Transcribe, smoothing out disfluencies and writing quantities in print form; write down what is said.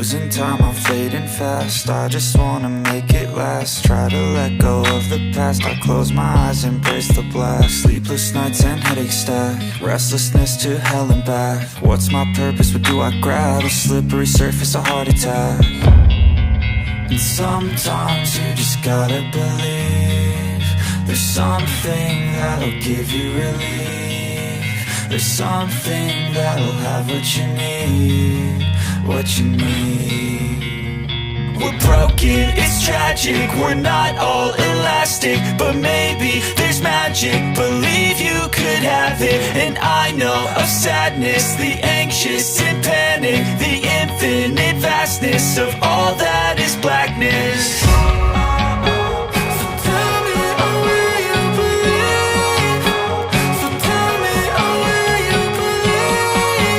losing time, I'm fading fast. I just wanna make it last. Try to let go of the past. I close my eyes, embrace the blast. Sleepless nights and headaches stack. Restlessness to hell and back. What's my purpose, what do I grab? A slippery surface, a heart attack. And sometimes you just gotta believe there's something that'll give you relief. There's something that'll have what you need, what you need. We're broken, it's tragic, we're not all elastic, but maybe there's magic, believe you could have it. And I know of sadness, the anxious and panic, the infinite vastness of all that is blackness.